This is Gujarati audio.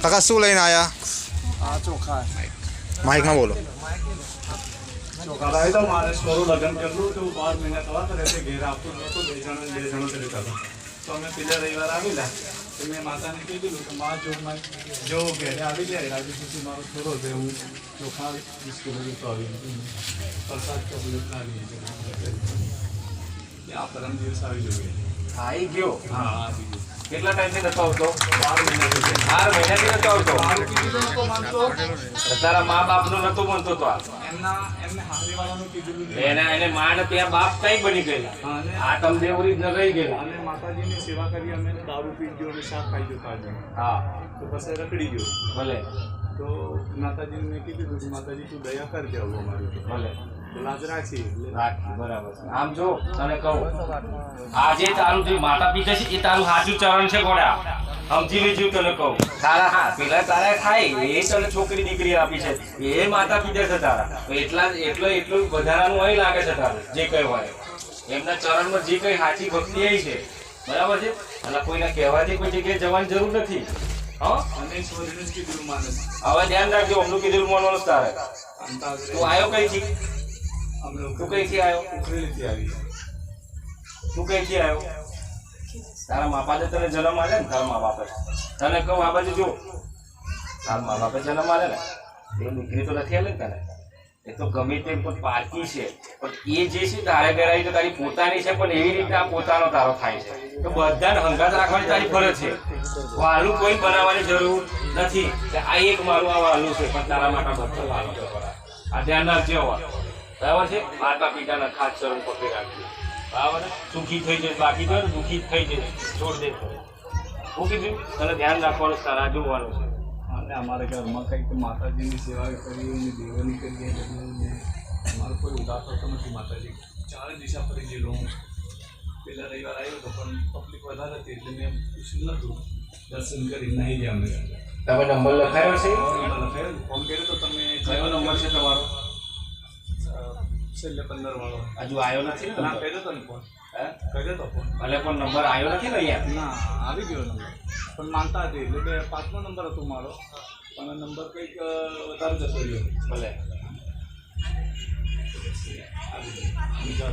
કાકા શું લઈને આવ્યા? આ ચોખા માઇકમાં બોલો. ચોખા લાવી તો મારે થોડું લગ્ન કરેલું તો 12 મહિના થવા તો રહેશે ઘેર આવતું નહોતું. 2 જણો તરીકે હતો તો અમે પેલા રવિવાર આવેલા તો મેં માતાને કીધું કે મા જો ઘેરે આવી જાય રાજુ સુધી મારો થોડો છે હું ચોખા બિસ્કુટ તો આવી પ્રસાદ ચોકલેટ લાવી આ પરમ દિવસ આવી જોઈએ. આવી ગયો. હા આવી ગયો. કેટલા ટાઈમથી નતો આવતો? 12 મહિના 12 મહિનાથી નતો આવતો. મારું કીધું નતો માનતો તારા મા બાપનો નતો બનતો તો આ. એમને હારીવાળાનું કીધું એને માને ત્યાં બાપ કઈ બની ગયેલા. હા ને આ તમને ઓરિજિનલ રહી ગયેલા. અને માતાજીની સેવા કરી અમે દારૂ પી ગયો અને શાક ખાઈ ગયો કાઢી હા તો પછી રખડી ગયો. ભલે તો માતાજીને મેં કીધું કે માતાજી તું દયા કરજે આવું અમારું ભલે તો લાજ રાખી એટલે રાખી બરાબર છે. આમ જો તને કહું આજે તારું જે માતા પિતા છે એ તારું સાચું ચરણ છે ગોડા. સમજી લેજો તને કહું. તારા હા પેલા તારા ખાય એ તને છોકરી દીકરી આપી છે એ માતા પિતા છે તારા. તો એટલું વધારાનું અહીં લાગે છે તારું જે કઈ હોય એમના ચરણમાં જે કઈ સાચી ભક્તિ આવી છે બરાબર છે. અને કોઈને કહેવાથી કોઈ જગ્યાએ જવાની જરૂર નથી. હા અને ઈશ્વરને જ કીધું માનસ હવે ધ્યાન રાખજો. અમનું કીધું માનવાનું તારે. તું આવ્યો કઈથી? અમે તું કઈથી આવ્યો? ઉખરેલીથી આવી તું કઈથી આવ્યો? તારા મા બાપે તને જન્મ આલે ને તારા મા બાપે તને કહું આ બાજુ જો તારા મા બાપે જન્મ આલે ને એ દીકરી તો નથી આલે ને તને. એ તો ગમે તે પણ પારકી છે પણ એ જે છે તારે ઘરે આવી તો તારી પોતાની છે પણ એવી રીતે આ પોતાનો તારો થાય છે. તો બધાને હંગાત રાખવાની તારી ફરજ છે. વાલું કોઈ બનાવવાની જરૂર નથી કે આ એક મારું આ વાલું છે પણ તારા માટે બધું વાલું છે. આ ધ્યાન રાખજો. બરાબર છે. માતા પિતાના ખાસ ચરણ પકડી રાખજો. બરાબર સુખી થઈ જાય બાકી તો દુઃખી થઈ જાય છોડ દે. શું કીધું તને ધ્યાન રાખવાનું તારા જોવાનું છે. અને અમારા ઘરમાં કંઈક માતાજીની સેવા કરી અને દેવોની કરીએ અમારો કોઈ ઉદાસ થતો નથી. માતાજી 4 દિશા ફરી ગયેલો હું પેલા રવિવાર આવ્યો હતો પણ પબ્લિક વધારે હતી એટલે મેં પૂછ્યું નહોતું. દર્શન કરી નહીં ગયા અમે. તમે નંબર લખાયો છે? ફોન કર્યો તો તમે કયો નંબર છે તમારો? છેલ્લે 15 વાળો હજુ આવ્યો નથી ને? ના કર્યો તો ને ફોન હે કર્યો તો ફોન ભલે પણ નંબર આવ્યો નથી ને અહીંયા. ના આવી ગયો નંબર પણ માનતા હતી એટલે કે 5મો નંબર હતો મારો પણ નંબર કંઈક વધારે જતો રહ્યો. ભલે બીજા